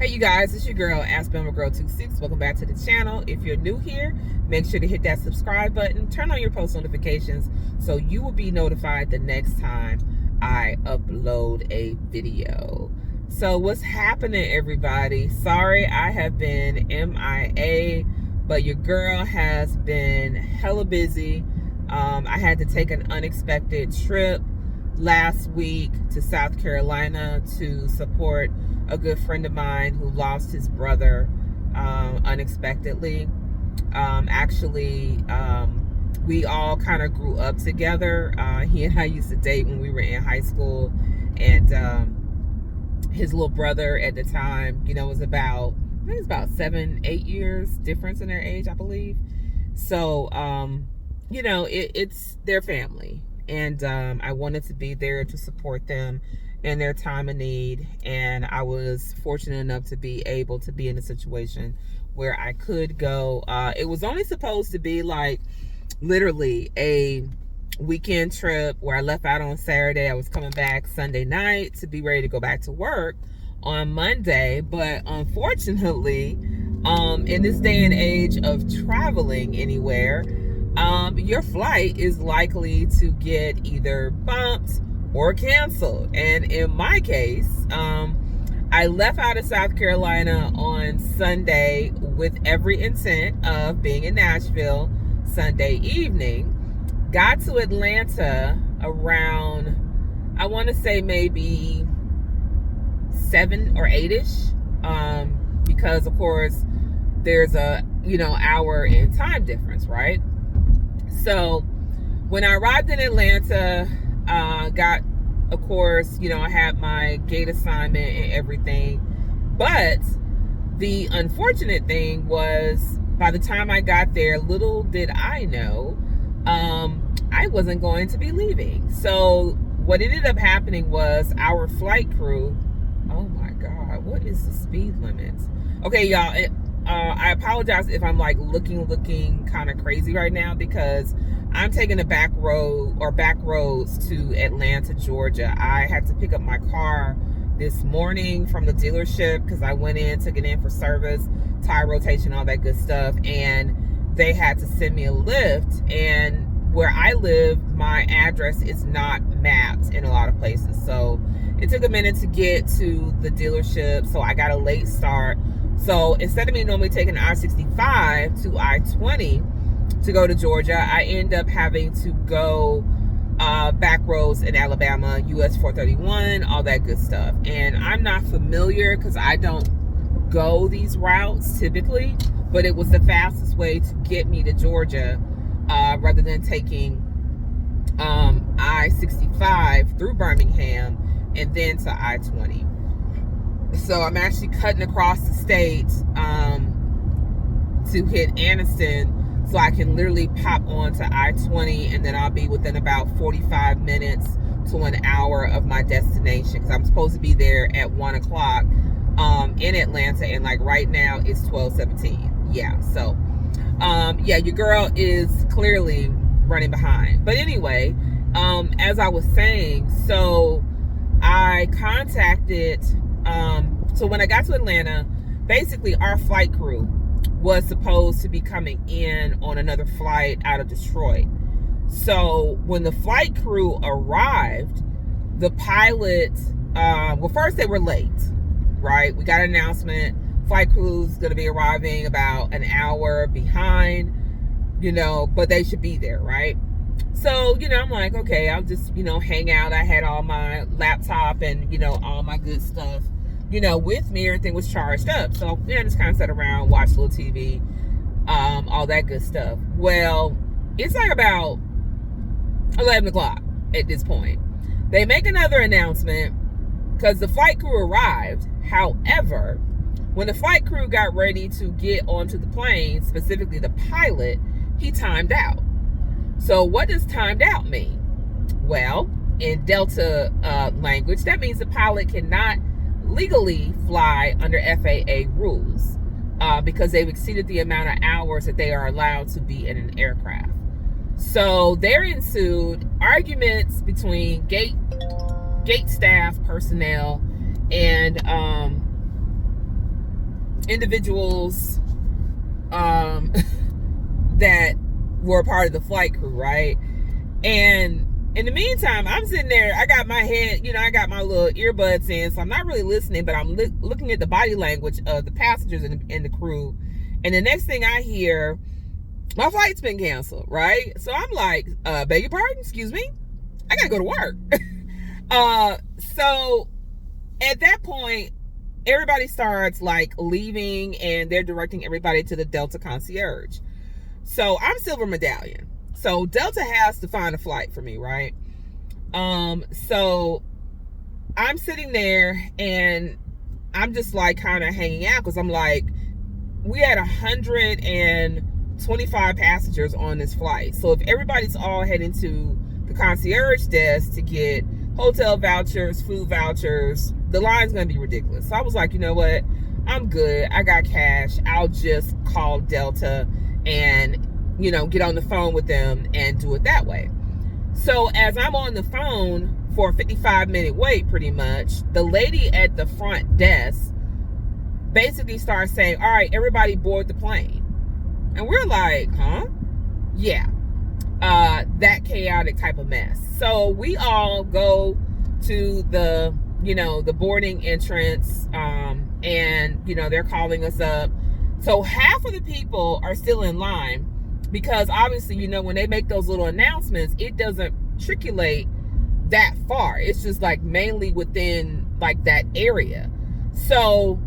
Hey you guys, it's your girl AskBamaGirl26. Welcome back to the channel. If you're new here, make sure to hit that subscribe button, turn on your post notifications so you will be notified the next time I upload a video. So what's happening, everybody? Sorry I have been MIA, but your girl has been hella busy. I had to take an unexpected trip last week to South Carolina to support a good friend of mine who lost his brother unexpectedly. We all kind of grew up together. He and I used to date when we were in high school, and his little brother at the time, was about 7-8 years difference in their age, I believe. So it's their family, and I wanted to be there to support them in their time of need, and I was fortunate enough to be able to be in a situation where I could go. It was only supposed to be like literally a weekend trip where I left out on Saturday. I was coming back Sunday night to be ready to go back to work on Monday, but unfortunately, in this day and age of traveling anywhere, your flight is likely to get either bumped or canceled. And in my case, I left out of South Carolina on Sunday with every intent of being in Nashville Sunday evening. Got to Atlanta around, I want to say maybe 7 or 8ish, because of course there's a hour in time difference, right? So when I arrived in Atlanta, got, of course, I had my gate assignment and everything, but the unfortunate thing was by the time I got there, little did I know, I wasn't going to be leaving. So what ended up happening was our flight crew, oh my God, what is the speed limit? Okay, y'all, I apologize if I'm like looking kind of crazy right now, because I'm taking a back roads to Atlanta, Georgia. I had to pick up my car this morning from the dealership because I went in, took it in for service, tire rotation, all that good stuff, and they had to send me a lift. And where I live, my address is not mapped in a lot of places, so it took a minute to get to the dealership, so I got a late start. So instead of me normally taking I-65 to I-20 to go to Georgia, I end up having to go back roads in Alabama, US 431, all that good stuff. And I'm not familiar because I don't go these routes typically, but it was the fastest way to get me to Georgia, rather than taking I-65 through Birmingham and then to I-20. So I'm actually cutting across the state to hit Anniston, so I can literally pop on to I-20, and then I'll be within about 45 minutes to an hour of my destination, because I'm supposed to be there at 1 o'clock in Atlanta, and like right now it's 12:17. Yeah, so yeah, your girl is clearly running behind. But anyway, as I was saying, so I contacted, so when I got to Atlanta, basically our flight crew was supposed to be coming in on another flight out of Detroit. So when the flight crew arrived, the pilot, well, first they were late, right? We got an announcement, flight crew's gonna be arriving about an hour behind, but they should be there, right? So, I'm like, okay, I'll just, hang out. I had all my laptop and, all my good stuff, with me. Everything was charged up. So, just kind of sat around, watched a little TV, all that good stuff. Well, it's like about 11 o'clock at this point. They make another announcement because the flight crew arrived. However, when the flight crew got ready to get onto the plane, specifically the pilot, he timed out. So what does timed out mean? Well, in Delta language, that means the pilot cannot legally fly under FAA rules because they've exceeded the amount of hours that they are allowed to be in an aircraft. So there ensued arguments between gate staff personnel and individuals that were part of the flight crew, right? And in the meantime, I'm sitting there, I got my head, I got my little earbuds in, so I'm not really listening, but I'm looking at the body language of the passengers and the crew. And the next thing I hear, my flight's been canceled, right? So I'm like, beg your pardon, excuse me? I gotta go to work. So at that point, everybody starts like leaving, and they're directing everybody to the Delta concierge. So I'm Silver Medallion. So Delta has to find a flight for me, right? So I'm sitting there and I'm just like kind of hanging out, because I'm like, we had 125 passengers on this flight. So if everybody's all heading to the concierge desk to get hotel vouchers, food vouchers, the line's gonna be ridiculous. So I was like, you know what? I'm good. I got cash. I'll just call Delta and, get on the phone with them and do it that way. So as I'm on the phone for a 55-minute wait, pretty much, the lady at the front desk basically starts saying, all right, everybody board the plane. And we're like, huh? Yeah. That chaotic type of mess. So we all go to the boarding entrance, and they're calling us up. So half of the people are still in line, because obviously, when they make those little announcements, it doesn't triculate that far. It's just like mainly within like that area. So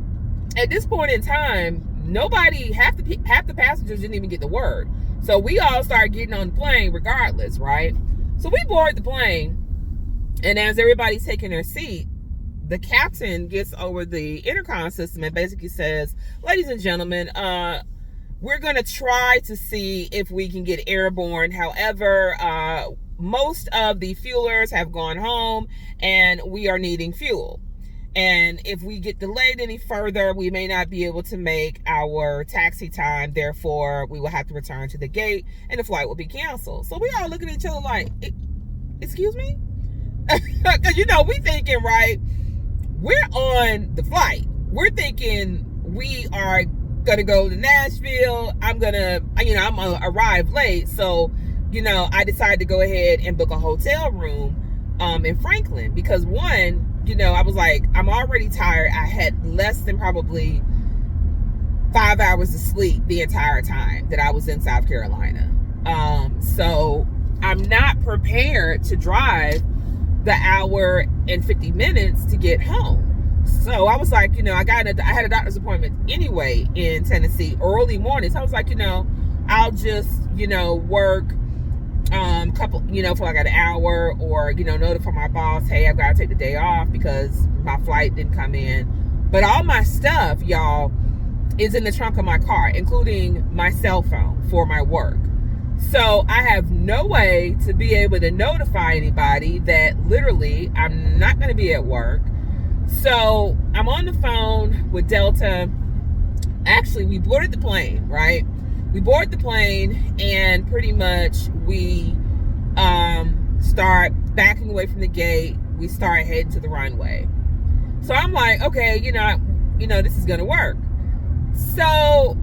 at this point in time, half the passengers didn't even get the word. So we all started getting on the plane regardless, right? So we board the plane, and as everybody's taking their seat, the captain gets over the intercom system and basically says, ladies and gentlemen, we're going to try to see if we can get airborne. However, most of the fuelers have gone home and we are needing fuel. And if we get delayed any further, we may not be able to make our taxi time. Therefore, we will have to return to the gate and the flight will be canceled. So we all looking at each other like, excuse me? Because, we thinking, right, we're on the flight. We're thinking we are going to go to Nashville. I'm going to arrive late. So, I decided to go ahead and book a hotel room in Franklin, because one, I was like, I'm already tired. I had less than probably 5 hours of sleep the entire time that I was in South Carolina. So I'm not prepared to drive the hour and 50 minutes to get home. So I was like, I had a doctor's appointment anyway in Tennessee early morning. So I was like, I'll just, work couple, for like an hour, or, notify my boss, hey, I've got to take the day off because my flight didn't come in. But all my stuff, y'all, is in the trunk of my car, including my cell phone for my work. So I have no way to be able to notify anybody that literally I'm not going to be at work. So I'm on the phone with Delta. Actually, we boarded the plane, right? We board the plane, and pretty much we start backing away from the gate. We start heading to the runway. So I'm like, okay, this is gonna work. So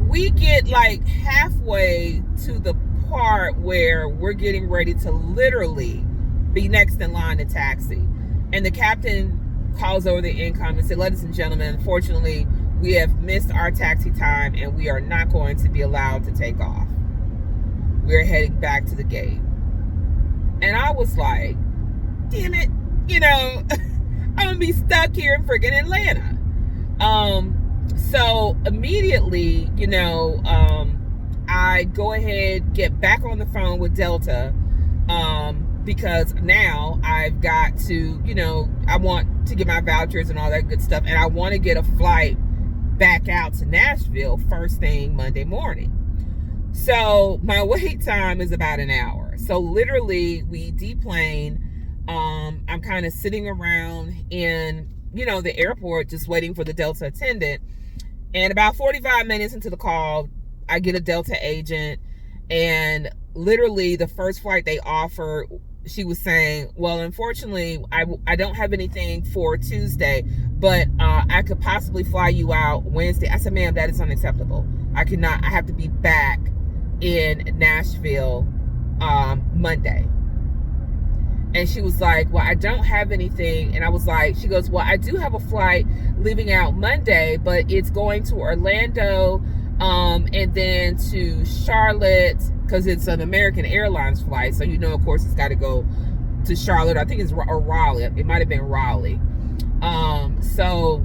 we get like halfway to the part where we're getting ready to literally be next in line to taxi, and the captain calls over the intercom and said, ladies and gentlemen, unfortunately, we have missed our taxi time and we are not going to be allowed to take off. We're heading back to the gate. And I was like, damn it, I'm gonna be stuck here in friggin' Atlanta. So immediately, I go ahead, get back on the phone with Delta, because now I've got to, I want to get my vouchers and all that good stuff, and I want to get a flight back out to Nashville first thing Monday morning. So my wait time is about an hour. So literally we deplane. I'm kind of sitting around in, the airport just waiting for the Delta attendant. And about 45 minutes into the call, I get a Delta agent, and literally the first flight they offer she was saying, well, unfortunately, I don't have anything for Tuesday, but I could possibly fly you out Wednesday. I said, ma'am, that is unacceptable. I cannot. I have to be back in Nashville Monday. And she was like, well, I don't have anything. And I was like, she goes, well, I do have a flight leaving out Monday, but it's going to Orlando and then to Charlotte, because it's an American Airlines flight. So, you know, of course, it's got to go to Charlotte. I think it's or Raleigh. It might have been Raleigh. So,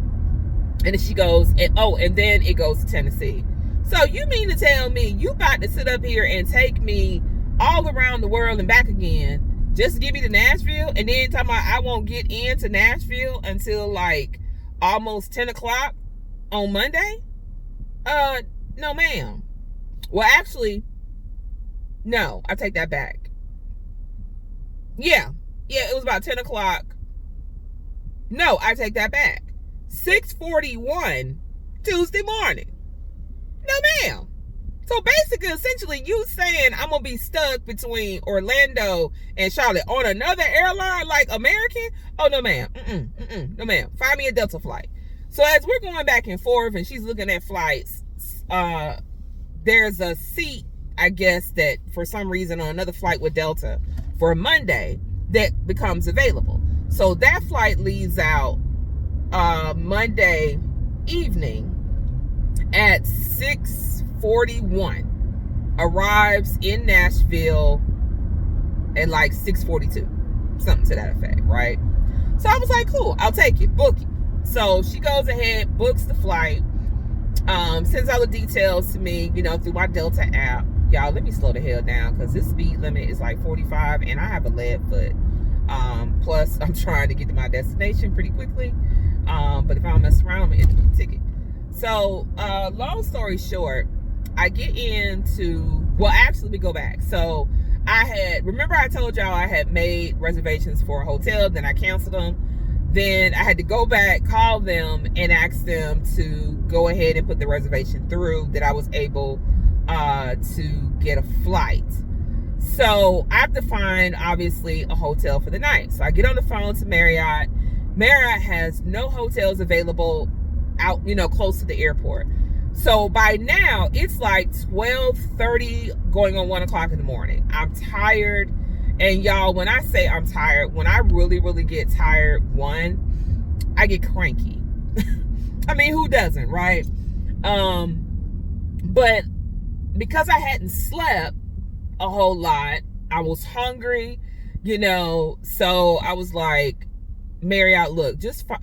and then she goes, and then it goes to Tennessee. So you mean to tell me you about to sit up here and take me all around the world and back again just to get me to Nashville, and then talking about I won't get into Nashville until like almost 10 o'clock on Monday? No, ma'am. Well, actually, no, I take that back. Yeah, it was about 10 o'clock. No, I take that back. 6:41 Tuesday morning. No, ma'am. So basically, essentially, you saying I'm going to be stuck between Orlando and Charlotte on another airline like American? Oh, no, ma'am. No, ma'am. Find me a Delta flight. So as we're going back and forth and she's looking at flights, there's a seat, I guess, that for some reason on another flight with Delta for Monday that becomes available. So that flight leaves out Monday evening at 6:41, arrives in Nashville at like 6:42, something to that effect, right? So I was like, cool, I'll take it, book it. So she goes ahead, books the flight, sends all the details to me, you know, through my Delta app. Y'all, let me slow the hell down because this speed limit is like 45 and I have a lead foot. Plus, I'm trying to get to my destination pretty quickly. But if I don't mess around, I'm going to hit the ticket. So, long story short, I get into, well, actually, let me go back. So, remember I told y'all I had made reservations for a hotel, then I canceled them. Then I had to go back, call them, and ask them to go ahead and put the reservation through that I was able to get a flight. So I have to find, obviously, a hotel for the night. So I get on the phone to Marriott. Marriott has no hotels available out, you know, close to the airport. So by now, it's like 12:30 going on 1 o'clock in the morning. I'm tired. And y'all, when I say I'm tired, when I really, really get tired, I get cranky. I mean, who doesn't, right? But because I hadn't slept a whole lot, I was hungry, you know, so I was like, Marriott, look,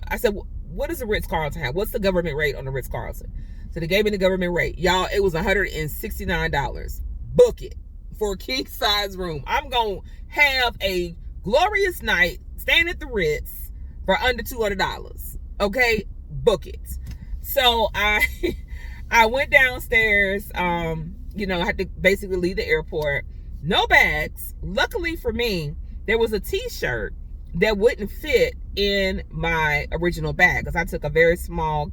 I said, what does the Ritz-Carlton have? What's the government rate on the Ritz-Carlton? So they gave me the government rate. Y'all, it was $169. Book it for a king size room. I'm going to have a glorious night staying at the Ritz for under $200. Okay? Book it. So I went downstairs, you know, I had to basically leave the airport. No bags. Luckily for me, there was a t-shirt that wouldn't fit in my original bag because I took a very small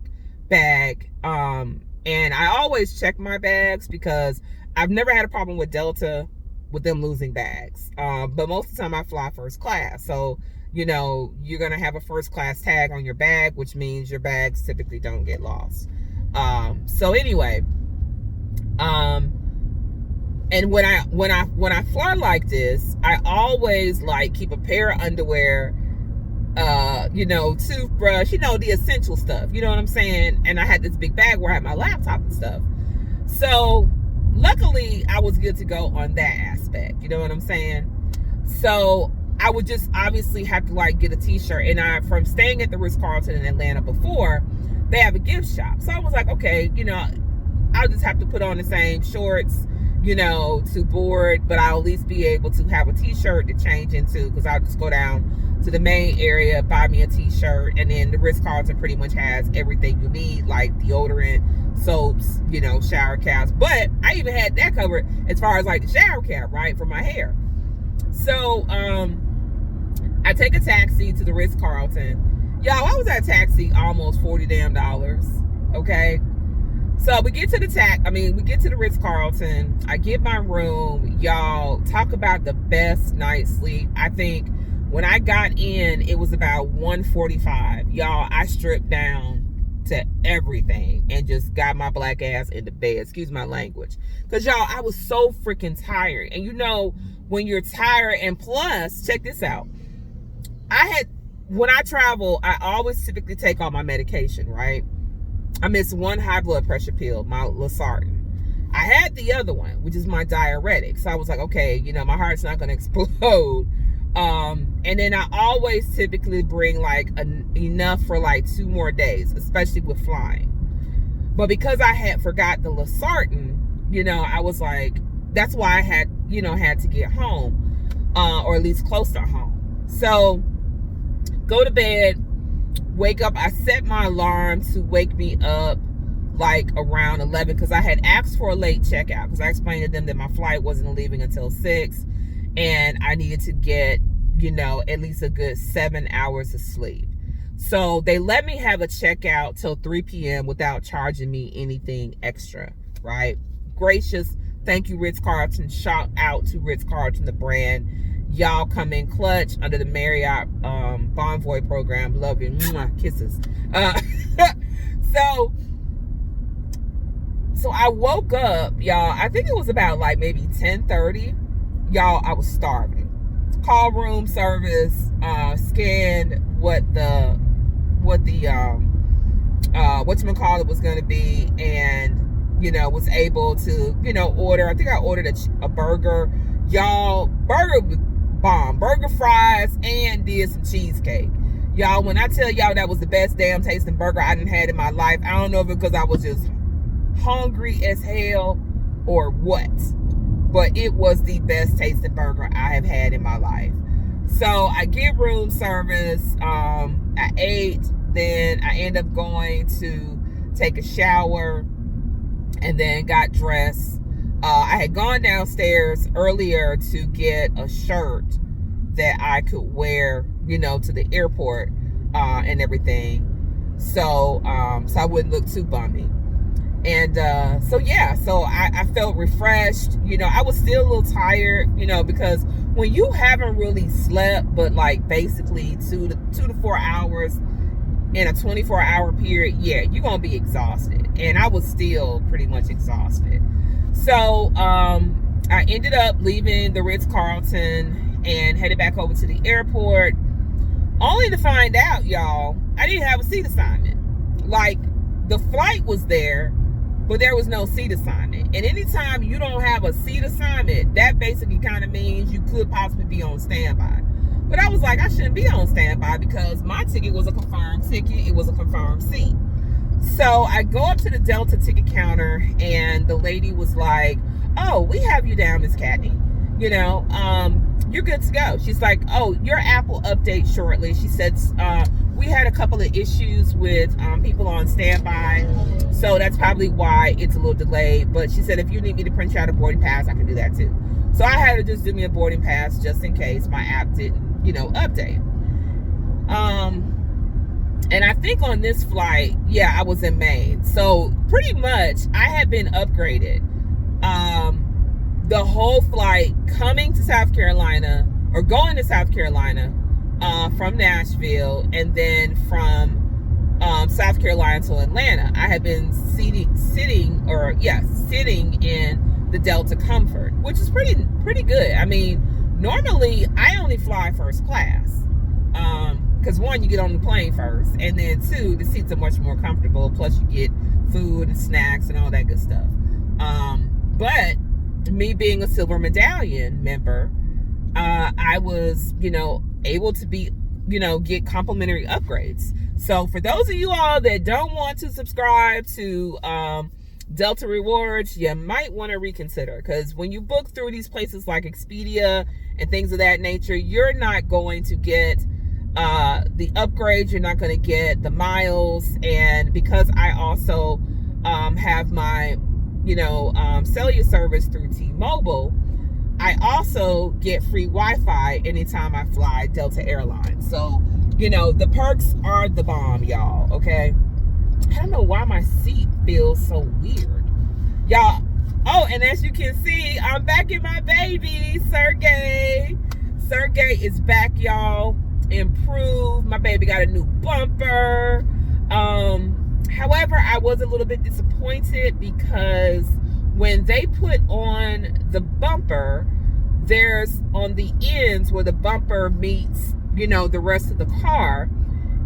bag. And I always check my bags because I've never had a problem with Delta with them losing bags. But most of the time I fly first class. So, you know, you're going to have a first class tag on your bag, which means your bags typically don't get lost. So anyway, and when I fly like this, I always like keep a pair of underwear, you know, toothbrush, you know, the essential stuff, you know what I'm saying? And I had this big bag where I had my laptop and stuff. So luckily I was good to go on that aspect, you know what I'm saying? So I would just obviously have to like get a t-shirt, and from staying at the Ritz-Carlton in Atlanta before, they have a gift shop. So I was like, okay, you know, I'll just have to put on the same shorts, you know, to board, but I'll at least be able to have a t-shirt to change into, because I'll just go down to the main area, buy me a t-shirt, and then the Ritz-Carlton pretty much has everything you need, like deodorant, soaps, you know, shower caps. But I even had that covered as far as like the shower cap, right, for my hair. So I take a taxi to the Ritz-Carlton. Y'all, I was at a taxi almost $40 damn, okay? So we get to we get to the Ritz-Carlton. I get my room. Y'all, talk about the best night's sleep. I think when I got in, it was about 1:45. Y'all, I stripped down to everything and just got my black ass into bed. Excuse my language. Because, y'all, I was so freaking tired. And you know, when you're tired, and plus, check this out. When I travel, I always typically take all my medication, right? I missed one high blood pressure pill, my Losartan. I had the other one, which is my diuretic. So I was like, okay, you know, my heart's not going to explode. And then I always typically bring like enough for like 2 more days, especially with flying. But because I had forgot the Losartan, you know, I was like, that's why I had to get home, or at least close to home. So go to bed, wake up. I set my alarm to wake me up like around 11 because I had asked for a late checkout because I explained to them that my flight wasn't leaving until 6 and I needed to get, you know, at least a good 7 hours of sleep. So they let me have a checkout till 3 p.m. without charging me anything extra, right? Gracious. Thank you, Ritz-Carlton. Shout out to Ritz-Carlton, the brand. Y'all come in clutch under the Marriott Bonvoy program. Love you. Mwah, kisses. So I woke up, y'all. I think it was about like maybe 10:30. Y'all, I was starving. Call room service, scanned whatchamacallit was going to be, and you know, was able to, you know, order. I think I ordered a burger. Y'all, burger bomb, burger, fries, and did some cheesecake. Y'all, when I tell y'all that was the best damn tasting burger I done had in my life, I don't know if it's because I was just hungry as hell or what, but it was the best tasting burger I have had in my life. So I get room service. I ate, then I end up going to take a shower and then got dressed. I had gone downstairs earlier to get a shirt that I could wear, you know, to the airport and everything. So I wouldn't look too bummy. And so I felt refreshed. You know, I was still a little tired, you know, because when you haven't really slept, but like basically 2 to 4 hours in a 24-hour period, yeah, you're gonna be exhausted. And I was still pretty much exhausted. So I ended up leaving the Ritz-Carlton and headed back over to the airport, only to find out, y'all, I didn't have a seat assignment. Like, the flight was there, but there was no seat assignment. And anytime you don't have a seat assignment, that basically kind of means you could possibly be on standby. But I was like, I shouldn't be on standby because my ticket was a confirmed ticket. It was a confirmed seat. So I go up to the Delta ticket counter and the lady was like, oh, we have you down, Miss Katney. You know, you're good to go. She's like, oh, your app will update shortly. She said, we had a couple of issues with people on standby. So that's probably why it's a little delayed. But she said, if you need me to print you out a boarding pass, I can do that too. So I had to just do me a boarding pass just in case my app didn't, you know, update. And I think on this flight, yeah, I was in Maine. So pretty much I had been upgraded. The whole flight coming to South Carolina or going to South Carolina from Nashville, and then from South Carolina to Atlanta, I had been sitting in the Delta Comfort, which is pretty good. I mean, normally I only fly first class. Because one, you get on the plane first, and then two, the seats are much more comfortable. Plus, you get food and snacks and all that good stuff. But me being a Silver Medallion member, I was, you know, able to be, you know, get complimentary upgrades. So for those of you all that don't want to subscribe to Delta Rewards, you might want to reconsider, because when you book through these places like Expedia and things of that nature, you're not going to get the upgrades, you're not going to get the miles. And because I also have my, you know, cellular service through T-Mobile, I also get free Wi-Fi anytime I fly Delta Airlines. So, you know, the perks are the bomb, y'all, okay? I don't know why my seat feels so weird. Y'all, oh, and as you can see, I'm back in my baby, Sergey. Sergey is back, y'all. Improved. My baby got a new bumper. However, I was a little bit disappointed because when they put on the bumper, there's on the ends where the bumper meets, the rest of the car,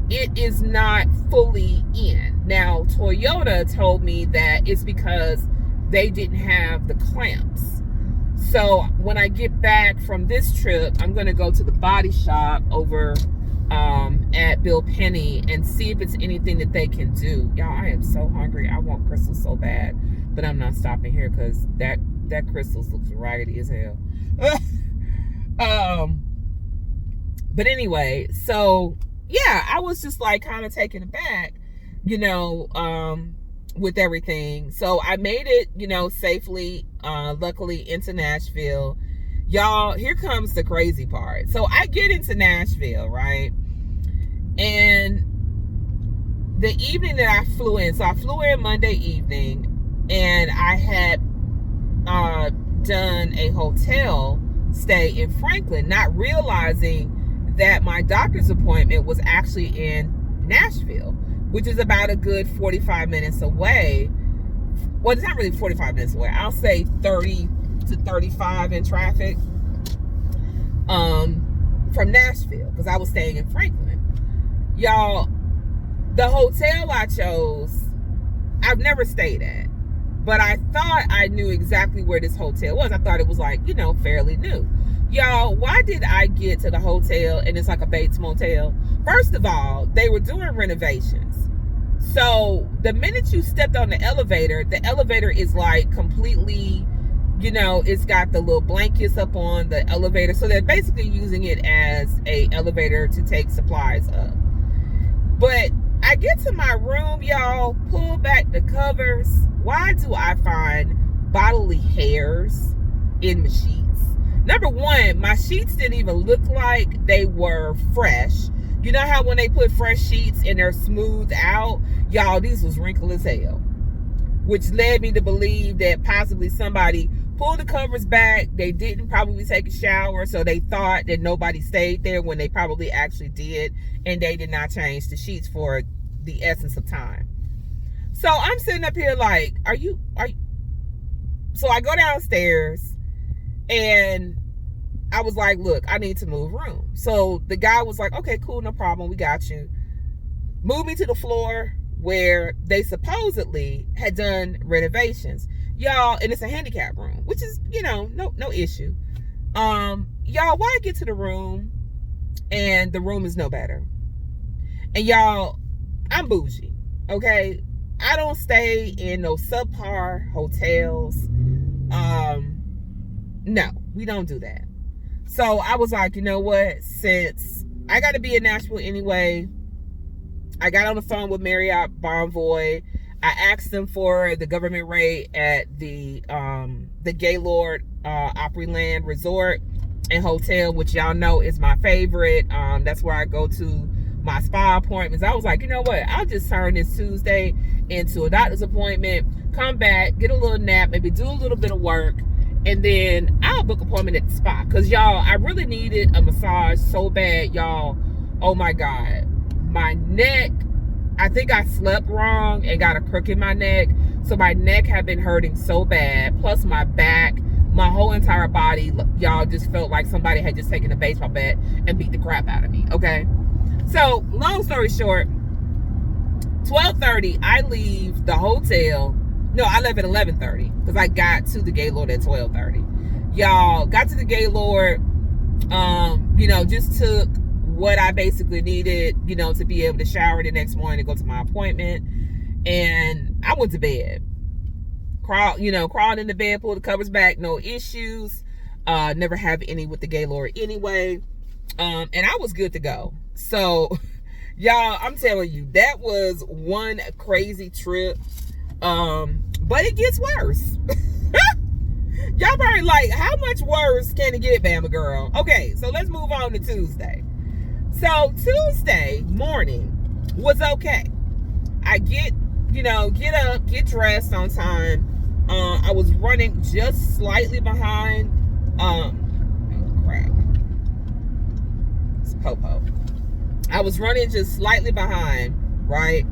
it is not fully in. Now, Toyota told me that it's because they didn't have the clamps. So when I get back from this trip, I'm going to go to the body shop over at Bill Penny and see if it's anything that they can do. Y'all, I am so hungry. I want crystals so bad, but I'm not stopping here because that crystals looks raggedy as hell. But anyway, so yeah, I was just like kind of taken aback, with everything. So I made it, safely, luckily into Nashville. Y'all, here comes the crazy part. So I get into Nashville, right? And the evening that I flew in, so I flew in Monday evening, and I had done a hotel stay in Franklin, not realizing that my doctor's appointment was actually in Nashville, which is about a good 45 minutes away. Well, it's not really 45 minutes away. I'll say 30 to 35 in traffic from Nashville, because I was staying in Franklin. Y'all, the hotel I chose, I've never stayed at, but I thought I knew exactly where this hotel was. I thought it was like, fairly new. Y'all, why did I get to the hotel and it's like a Bates Motel? First of all, they were doing renovations. So the minute you stepped on the elevator is like completely, it's got the little blankets up on the elevator. So they're basically using it as a elevator to take supplies up. But I get to my room, y'all, pull back the covers. Why do I find bodily hairs in my sheets? Number one, my sheets didn't even look like they were fresh. You know how when they put fresh sheets and they're smoothed out? Y'all, these was wrinkled as hell. Which led me to believe that possibly somebody pulled the covers back. They didn't probably take a shower, so they thought that nobody stayed there when they probably actually did. And they did not change the sheets for the essence of time. So I'm sitting up here like, are you? So I go downstairs and I was like, look, I need to move room. So the guy was like, okay, cool, no problem. We got you. Move me to the floor where they supposedly had done renovations. Y'all, and it's a handicap room, which is, no issue. Y'all, why I get to the room and the room is no better? And y'all, I'm bougie, okay? I don't stay in no subpar hotels. No, we don't do that. So I was like, you know what? Since I got to be in Nashville anyway, I got on the phone with Marriott Bonvoy. I asked them for the government rate at the Gaylord Opryland Resort and Hotel, which y'all know is my favorite. That's where I go to my spa appointments. I was like, you know what? I'll just turn this Tuesday into a doctor's appointment, come back, get a little nap, maybe do a little bit of work, and then I'll book an appointment at the spa. Because, y'all, I really needed a massage so bad, y'all. Oh, my God. My neck, I think I slept wrong and got a crook in my neck. So my neck had been hurting so bad. Plus my back, my whole entire body, y'all, just felt like somebody had just taken a baseball bat and beat the crap out of me, okay? So, long story short, 12:30, I leave the hotel. No, I left at 11:30 because I got to the Gaylord at 12:30. Y'all, got to the Gaylord, just took what I basically needed, to be able to shower the next morning to go to my appointment. And I went to bed. Crawled into bed, pulled the covers back, no issues. Never have any with the Gaylord anyway. And I was good to go. So, y'all, I'm telling you, that was one crazy trip. But it gets worse. Y'all probably like, how much worse can it get, Bama girl? Okay, so let's move on to Tuesday. So Tuesday morning was okay. I get get up, get dressed on time. I was running just slightly behind. Oh crap. It's Popo. I was running just slightly behind, right,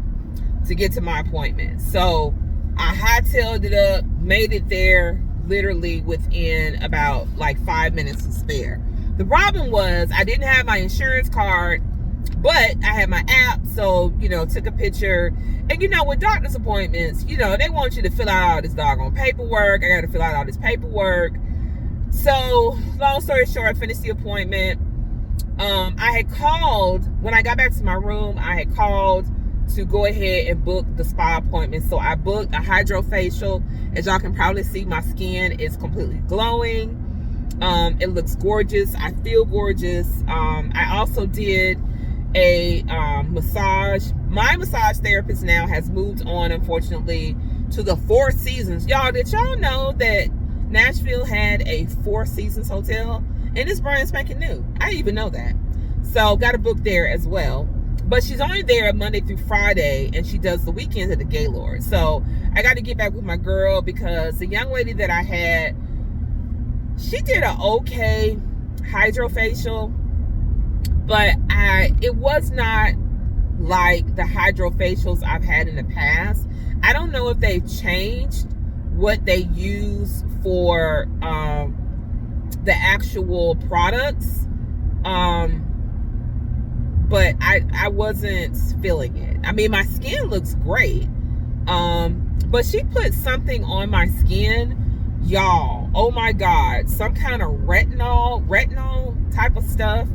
to get to my appointment. So I hightailed it up, made it there literally within about like 5 minutes to spare. The problem was I didn't have my insurance card, but I had my app, so, took a picture. And, with doctor's appointments, they want you to fill out all this doggone paperwork. I got to fill out all this paperwork. So, long story short, I finished the appointment. I had called, when I got back to my room, I had called to go ahead and book the spa appointment. So I booked a hydrofacial. As y'all can probably see, my skin is completely glowing. It looks gorgeous. I feel gorgeous. I also did a massage. My massage therapist now has moved on, unfortunately, to the Four Seasons. Y'all, did y'all know that Nashville had a Four Seasons hotel? And it's brand spanking new. I didn't even know that. So got a book there as well. But she's only there Monday through Friday, and she does the weekends at the Gaylord. So I got to get back with my girl, because the young lady that I had, she did an okay hydrofacial, but it was not like the hydrofacials I've had in the past. I don't know if they've changed what they use for the actual products, but I wasn't feeling it. I mean, my skin looks great, but she put something on my skin, y'all. Oh my God, some kind of retinol type of stuff,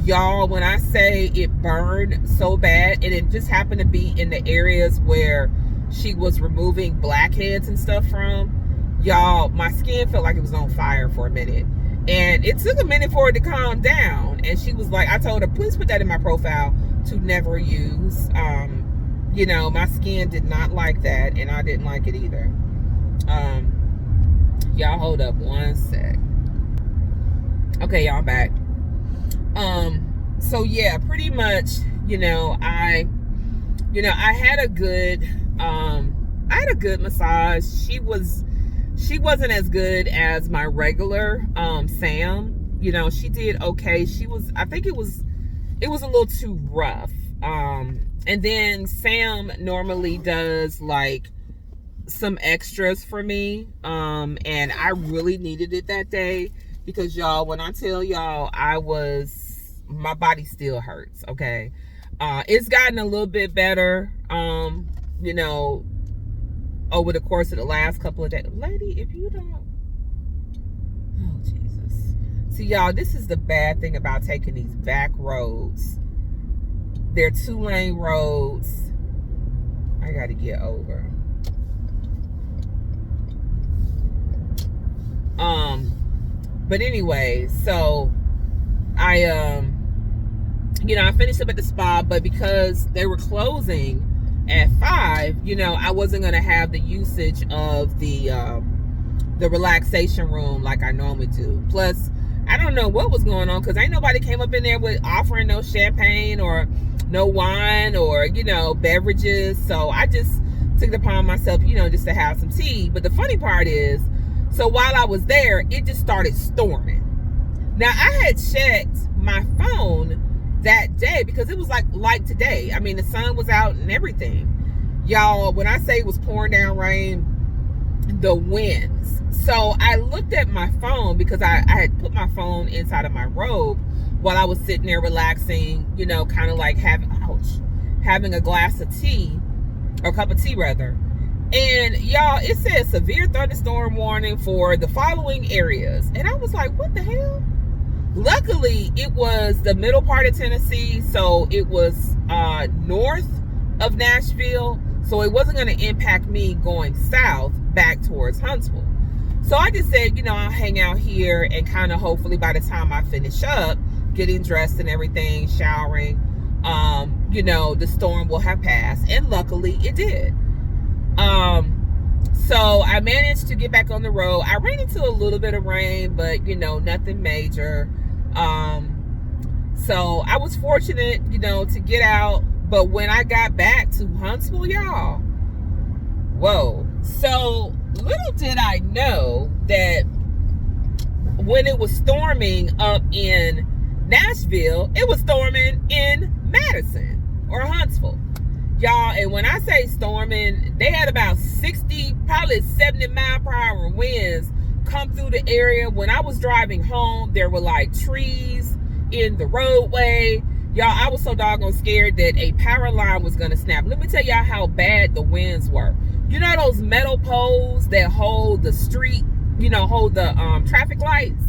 y'all. When I say it burned so bad, and it just happened to be in the areas where she was removing blackheads and stuff from, y'all, my skin felt like it was on fire for a minute. And it took a minute for it to calm down. And she was like, I told her, please put that in my profile to never use. My skin did not like that, and I didn't like it either. Y'all hold up one sec. Okay, y'all, I'm back. So yeah, pretty much, I had a good massage. She wasn't as good as my regular Sam. She did okay. I think it was a little too rough. And then Sam normally does like some extras for me. And I really needed it that day, because y'all, when I tell y'all, my body still hurts, okay? It's gotten a little bit better, over the course of the last couple of days. Lady, if you don't... Oh, Jesus. See, y'all, this is the bad thing about taking these back roads. They're 2-lane roads. I got to get over. But anyway, so I finished up at the spa, but because they were closing at 5, I wasn't gonna have the usage of the relaxation room like I normally do. Plus, I don't know what was going on, because ain't nobody came up in there with offering no champagne or no wine or beverages. So I just took it upon myself, just to have some tea. But the funny part is, so while I was there, it just started storming. Now, I had checked my phone that day, because it was like today. I mean, the sun was out and everything. Y'all, when I say it was pouring down rain, the winds. So I looked at my phone, because I had put my phone inside of my robe while I was sitting there relaxing, kind of like having a glass of tea, or a cup of tea rather. And y'all, it said severe thunderstorm warning for the following areas. And I was like, what the hell? Luckily, it was the middle part of Tennessee, so it was north of Nashville, so it wasn't going to impact me going south back towards Huntsville. So I just said, I'll hang out here, and kind of hopefully by the time I finish up getting dressed and everything, showering, the storm will have passed. And luckily it did. So I managed to get back on the road. I ran into a little bit of rain, but nothing major. So I was fortunate, to get out. But when I got back to Huntsville, y'all, whoa. So little did I know that when it was storming up in Nashville, it was storming in Madison or Huntsville. Y'all, and when I say storming, they had about 60, probably 70 mile per hour winds come through the area. When I was driving home, there were like trees in the roadway. Y'all, I was so doggone scared that a power line was going to snap. Let me tell y'all how bad the winds were. You know those metal poles that hold the street, you know, hold the traffic lights?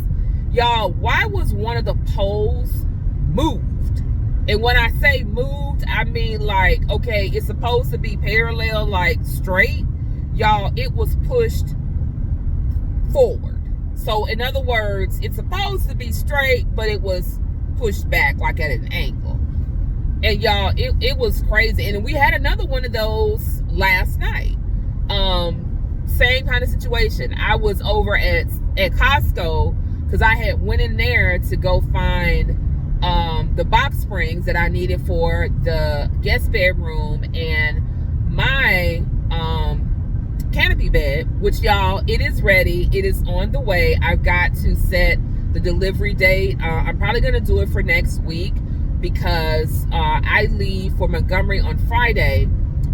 Y'all, why was one of the poles moved? And when I say moved, I mean like, okay, it's supposed to be parallel, like straight. Y'all, it was pushed forward. So in other words, it's supposed to be straight, but it was pushed back like at an angle. And y'all, it was crazy. And we had another one of those last night. Same kind of situation. I was over at Costco because I had went in there to go find the box springs that I needed for the guest bedroom and my canopy bed, which y'all, it is ready. It is on the way. I've got to set the delivery date. I'm probably going to do it for next week because I leave for Montgomery on Friday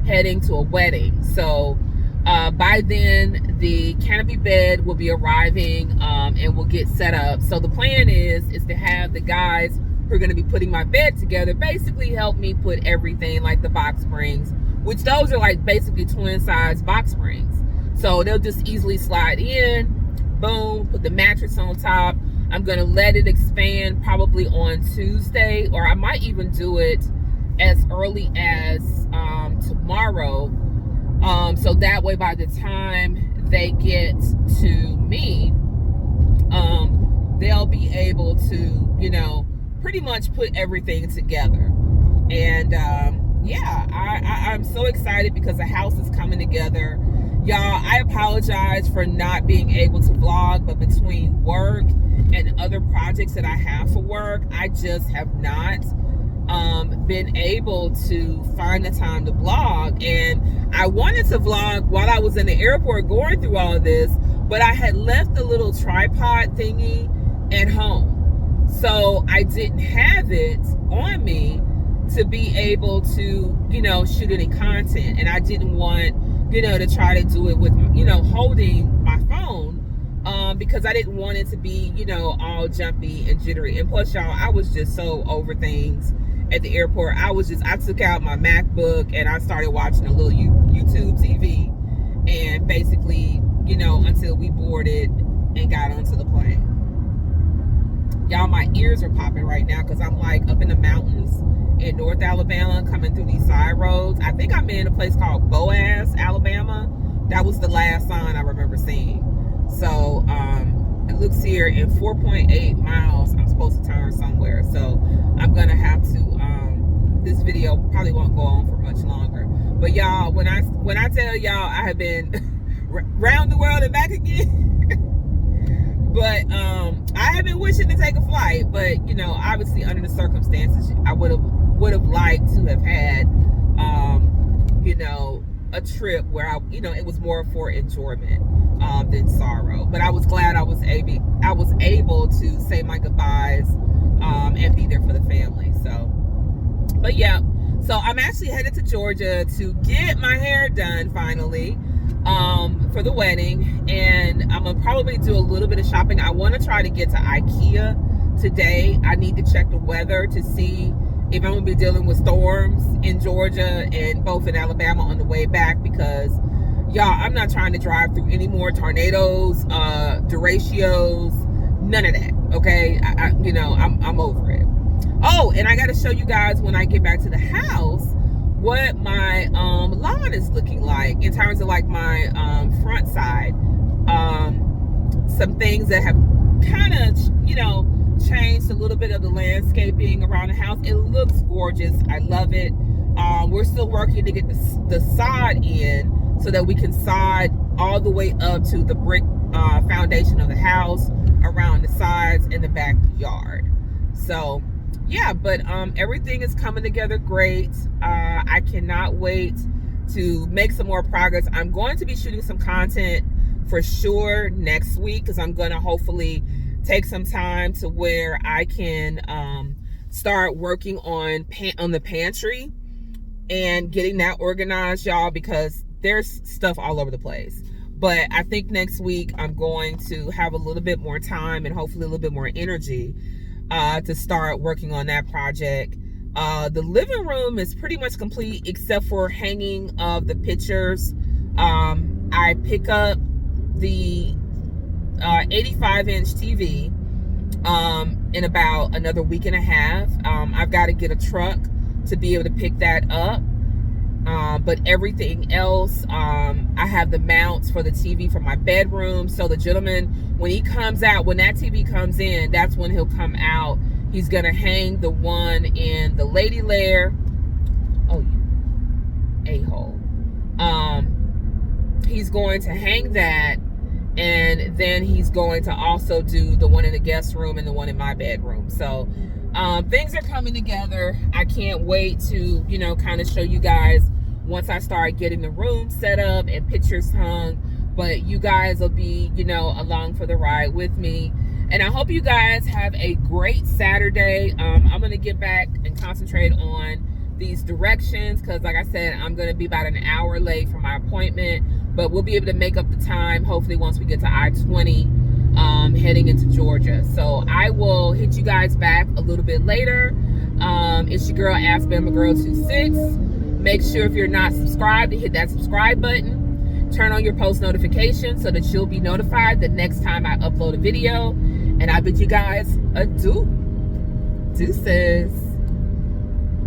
heading to a wedding. So by then the canopy bed will be arriving and we'll get set up. So the plan is to have the guys who are going to be putting my bed together basically help me put everything, like the box springs, which those are like basically twin size box springs. So they'll just easily slide in, boom, put the mattress on top. I'm going to let it expand probably on Tuesday, or I might even do it as early as tomorrow. So that way by the time they get to me, they'll be able to, you know, pretty much put everything together. And yeah, I'm so excited because the house is coming together. Y'all, I apologize for not being able to vlog, but between work and other projects that I have for work, I just have not been able to find the time to vlog. And I wanted to vlog while I was in the airport going through all of this, but I had left the little tripod thingy at home. So I didn't have it on me to be able to, you know, shoot any content. And I didn't want, you know, to try to do it with, you know, holding my phone because I didn't want it to be, you know, all jumpy and jittery. And plus, y'all, I was just so over things at the airport. I took out my MacBook and I started watching a little YouTube TV, and basically, you know, until we boarded and got onto the plane. Y'all, my ears are popping right now because I'm like up in the mountains in North Alabama coming through these side roads. I think I'm in a place called Boaz, Alabama. That was the last sign I remember seeing. So it looks here in 4.8 miles I'm supposed to turn somewhere. So I'm gonna have to this video probably won't go on for much longer. But y'all, when I tell y'all I have been round the world and back again. But I have been wishing to take a flight, but you know, obviously under the circumstances, I would have liked to have had, you know, a trip where it was more for enjoyment than sorrow. But I was glad I was able to say my goodbyes and be there for the family. So, but yeah, so I'm actually headed to Georgia to get my hair done finally. For the wedding, and I'm gonna probably do a little bit of shopping. I want to try to get to IKEA today. I need to check the weather to see if I'm gonna be dealing with storms in Georgia and both in Alabama on the way back, because y'all, I'm not trying to drive through any more tornadoes, derechos, none of that. Okay, I'm over it. Oh, and I got to show you guys when I get back to the house what my lawn is looking like in terms of like my front side. Some things that have kind of, you know, changed a little bit of the landscaping around the house. It looks gorgeous. I love it. We're still working to get the sod in so that we can sod all the way up to the brick foundation of the house around the sides and the backyard. So yeah, but everything is coming together great. I cannot wait to make some more progress. I'm going to be shooting some content for sure next week, because I'm going to hopefully take some time to where I can start working on the pantry and getting that organized, y'all, because there's stuff all over the place. But I think next week I'm going to have a little bit more time and hopefully a little bit more energy to start working on that project. The living room is pretty much complete except for hanging of the pictures. I pick up the 85-inch TV in about another week and a half. I've got to get a truck to be able to pick that up. But everything else, I have the mounts for the TV for my bedroom. So the gentleman, when he comes out, when that TV comes in, that's when he'll come out. He's going to hang the one in the lady lair. Oh, you a-hole. He's going to hang that. And then he's going to also do the one in the guest room and the one in my bedroom. So things are coming together. I can't wait to, kind of show you guys once I start getting the room set up and pictures hung. But you guys will be, along for the ride with me. And I hope you guys have a great Saturday. I'm going to get back and concentrate on these directions, because like I said, I'm going to be about an hour late for my appointment, but we'll be able to make up the time hopefully once we get to I-20 heading into Georgia. So I will hit you guys back a little bit later. It's your girl Asbama Girl 26. Make sure if you're not subscribed to hit that subscribe button. Turn on your post notifications so that you'll be notified the next time I upload a video. And I bid you guys adieu. Deuces.